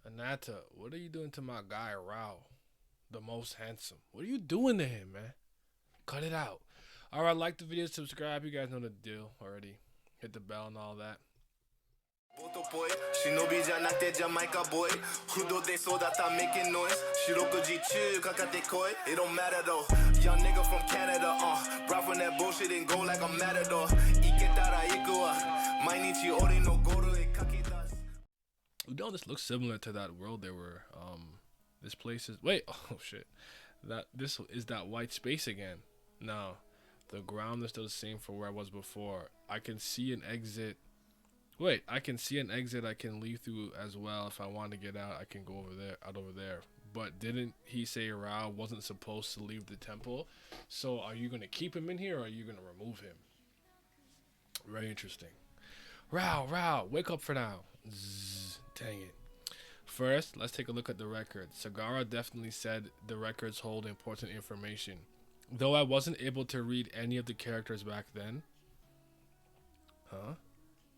Ananta, what are you doing to my guy Rao, the most handsome? What are you doing to him, man? Cut it out. All right, like the video, subscribe. You guys know the deal already. Hit the bell and all that. ボートっぽい忍びじゃなくてジャマイカボーイ Who they so that I'm making noise 四六時中かかってこい It don't matter though Young nigga from Canada Rap from that bullshit and go like a matador 行けたら行くわ毎日俺のゴールへかけ出す You know, this looks similar to that world they were. This place is. Wait, oh shit. This is that white space again. No, the ground is still the same for where I was before. I can see an exit. Wait, I can see an exit I can leave through as well. If I want to get out, I can go out over there. But didn't he say Rao wasn't supposed to leave the temple? So are you going to keep him in here or are you going to remove him? Very interesting. Rao, wake up for now. Zzz, dang it. First, let's take a look at the records. Sagara definitely said the records hold important information. Though I wasn't able to read any of the characters back then. Huh?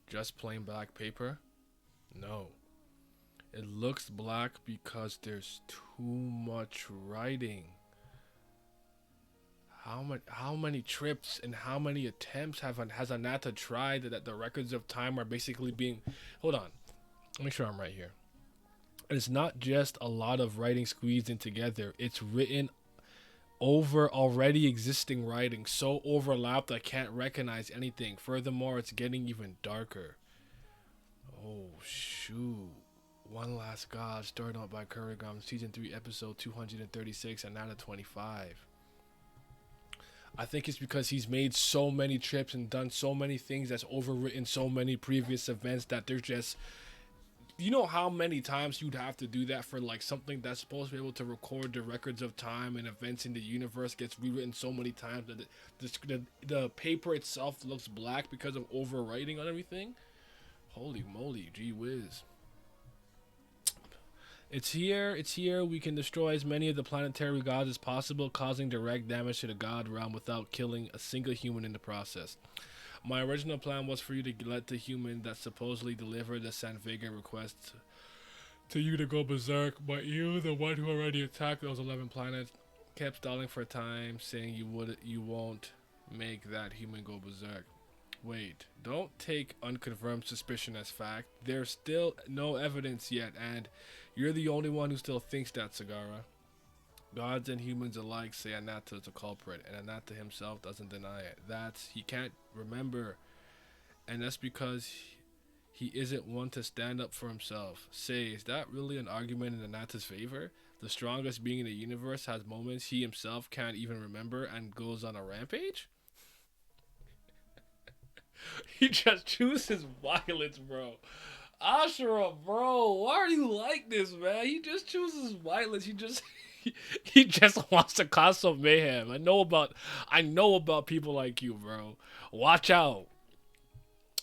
Just plain black paper? No. It looks black because there's too much writing. How many trips and how many attempts has Ananta tried that the records of time are basically being... Hold on. Make sure I'm right here. It's not just a lot of writing squeezed in together. It's written over already existing writing, so overlapped I can't recognize anything. Furthermore, it's getting even darker. Oh, shoot. One Last God, started out by Currygom, Season 3, Episode 236, and Ananta 25. I think it's because he's made so many trips and done so many things that's overwritten so many previous events that they're just... You know how many times you'd have to do that for like something that's supposed to be able to record the records of time and events in the universe gets rewritten so many times that the paper itself looks black because of overwriting on everything? Holy moly, gee whiz. It's here, we can destroy as many of the planetary gods as possible, causing direct damage to the god realm without killing a single human in the process. My original plan was for you to let the human that supposedly delivered the San Vega request to you to go berserk, but you, the one who already attacked those 11 planets, kept stalling for time, saying you won't make that human go berserk. Wait, don't take unconfirmed suspicion as fact. There's still no evidence yet, and you're the only one who still thinks that, Sagara. Gods and humans alike say Ananta is a culprit, and Ananta himself doesn't deny it. He can't remember, and that's because he isn't one to stand up for himself. Say, is that really an argument in Ananta's favor? The strongest being in the universe has moments he himself can't even remember and goes on a rampage? He just chooses violence, bro. Ashura, bro, why are you like this, man? He just chooses violence. He just wants to cause some mayhem. I know about people like you, bro. Watch out.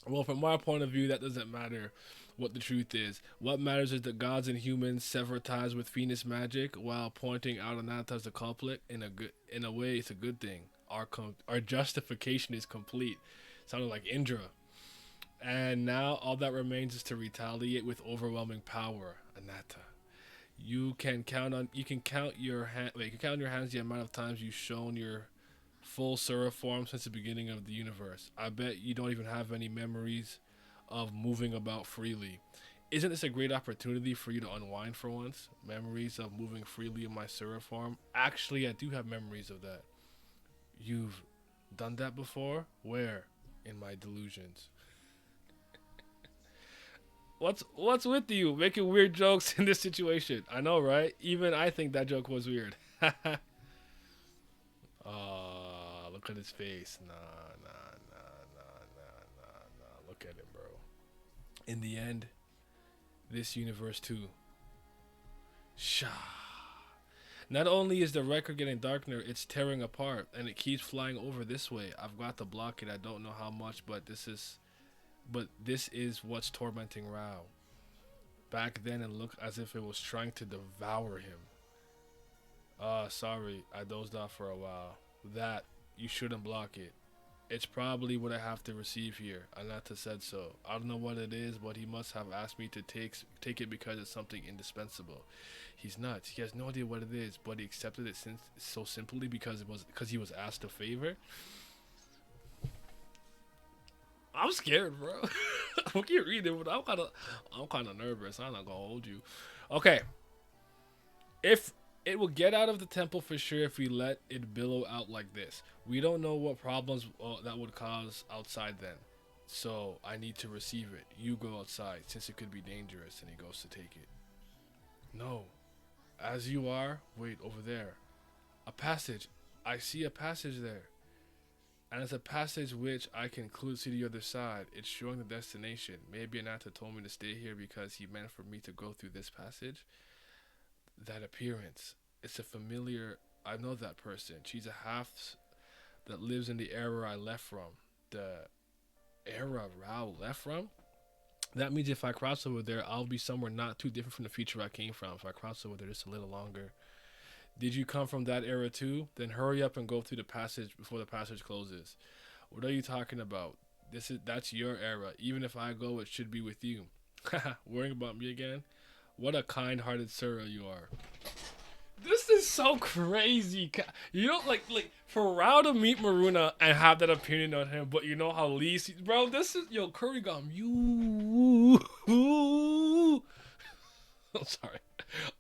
Well, from my point of view, that doesn't matter what the truth is. What matters is that gods and humans sever ties with Venus magic while pointing out Ananta as the culprit. In a way, it's a good thing. Our justification is complete. Sounded like Indra. And now all that remains is to retaliate with overwhelming power, Ananta. You can count on your hands the amount of times you've shown your full Sura form since the beginning of the universe. I bet you don't even have any memories of moving about freely. Isn't this a great opportunity for you to unwind for once? Memories of moving freely in my Sura form? Actually, I do have memories of that. You've done that before? Where? In my delusions. What's with you making weird jokes in this situation? I know, right? Even I think that joke was weird. Look at his face. Nah. Look at him, bro. In the end, this universe too. Shah. Not only is the record getting darker, it's tearing apart, and it keeps flying over this way. I've got to block it. I don't know how much, but this is what's tormenting Rao. Back then, it looked as if it was trying to devour him. Sorry, I dozed off for a while. That, you shouldn't block it. It's probably what I have to receive here. Ananta said so. I don't know what it is, but he must have asked me to take it because it's something indispensable. He's nuts. He has no idea what it is, but he accepted it so simply because he was asked a favor. I'm scared, bro. I keep reading, but I'm kind of nervous. I'm not gonna hold you. Okay, if it will get out of the temple for sure if we let it billow out like this. We don't know what problems that would cause outside then. So I need to receive it. You go outside since it could be dangerous. And he goes to take it. No. As you are, wait over there. A passage. I see a passage there. And it's a passage which I can clearly see the other side. It's showing the destination. Maybe Ananta told me to stay here because he meant for me to go through this passage. That appearance. It's a familiar. I know that person. She's a half that lives in the era I left from. The era Rao left from? That means if I cross over there, I'll be somewhere not too different from the future I came from. If I cross over there just a little longer. Did you come from that era too? Then hurry up and go through the passage before the passage closes. What are you talking about? That's your era. Even if I go, it should be with you. Worrying about me again? What a kind-hearted Surah you are. This is so crazy. You know, like for Rao to meet Maruna and have that opinion on him, but you know how Leez, bro. This is Currygom. You. I'm sorry.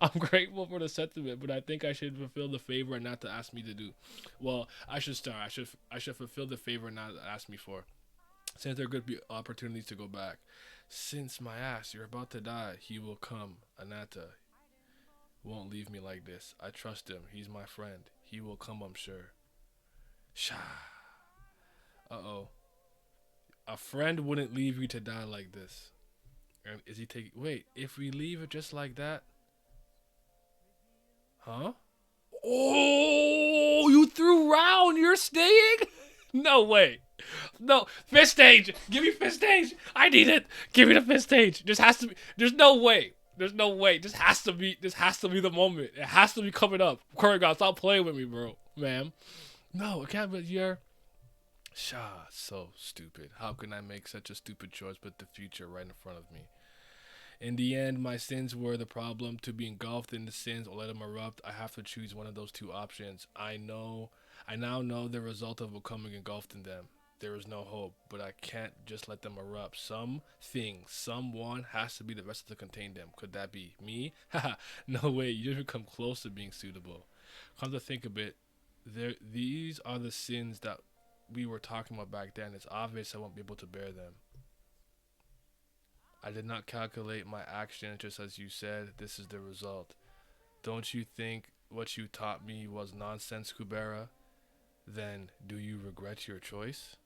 I'm grateful for the sentiment, but I think I should fulfill the favor and not to ask me to do. Well, I should start. I should fulfill the favor and not ask me for. Since there could be opportunities to go back. Since my ass, you're about to die. He will come. Ananta won't leave me like this. I trust him. He's my friend. He will come, I'm sure. Shah. Uh-oh. A friend wouldn't leave you to die like this. And is he taking... Wait, if we leave it just like that... Huh? Oh, you threw round. You're staying? No way. No. Fifth stage. Give me fifth stage. I need it. Give me the fifth stage. Just has to be... There's no way. There's no way. This has to be the moment. It has to be coming up. Currygom, stop playing with me, bro. Ma'am. No, it can't be. You're... Shah, so stupid. How can I make such a stupid choice but the future right in front of me? In the end, my sins were the problem. To be engulfed in the sins or let them erupt, I have to choose one of those two options. I now know the result of becoming engulfed in them. There is no hope, but I can't just let them erupt. Someone has to be the vessel to contain them. Could that be me? Haha, no way. You didn't come close to being suitable. Come to think of it, these are the sins that we were talking about back then. It's obvious I won't be able to bear them. I did not calculate my action, just as you said. This is the result. Don't you think what you taught me was nonsense, Kubera? Then, do you regret your choice?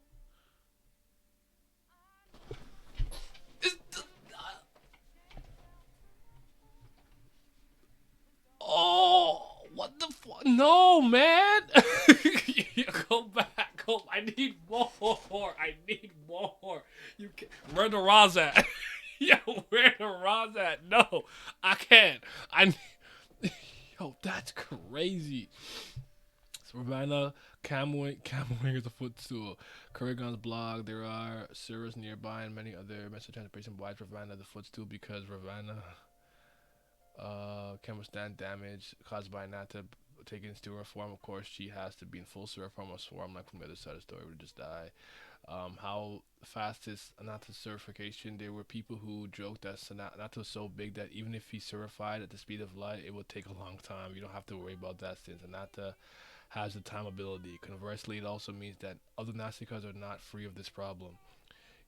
Oh, what the fuck? No, man. Go back. I need more. You can't. Where the Roz at? Yo, where the Roz at? No, I can't. Yo, that's crazy. Savannah, Camwing is a footstool. Currygom's blog. There are servers nearby and many other message transportation provides Ravana the footstool because Ravana can withstand damage caused by Ananta taking its sewer form. Of course, she has to be in full sewer form or swarm like from the other side of the story would just die. How fast is Ananta's certification? There were people who joked that Ananta was so big that even if he's certified at the speed of light, it would take a long time. You don't have to worry about that since Ananta has the time ability. Conversely, it also means that other Nastikas are not free of this problem.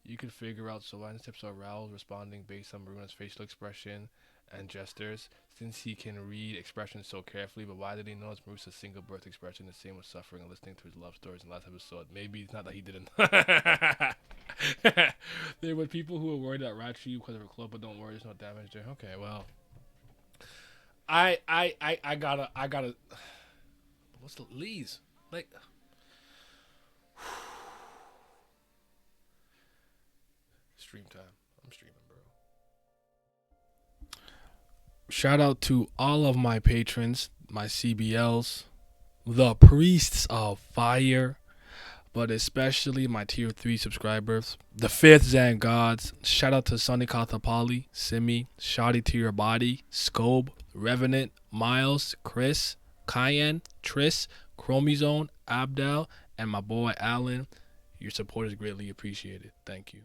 You can figure out Sylvan's tips are Raoul responding based on Maruna's facial expression and gestures, since he can read expressions so carefully. But why did he notice Marusa's single birth expression the same with suffering and listening to his love stories in the last episode? Maybe it's not that he didn't. There were people who were worried that rat you because of her club, but don't worry, there's no damage there. Okay, well, I gotta. What's the Leez? Like, stream time. I'm streaming, bro. Shout out to all of my patrons, my CBLs, the priests of fire, but especially my tier 3 subscribers. The 5th Zan Gods. Shout out to Sonny Kathapali, Simi, Shoddy to Your Body, Scobe, Revenant, Miles, Chris, Cayenne, Tris, Chromizone, Abdel, and my boy Alan. Your support is greatly appreciated. Thank you.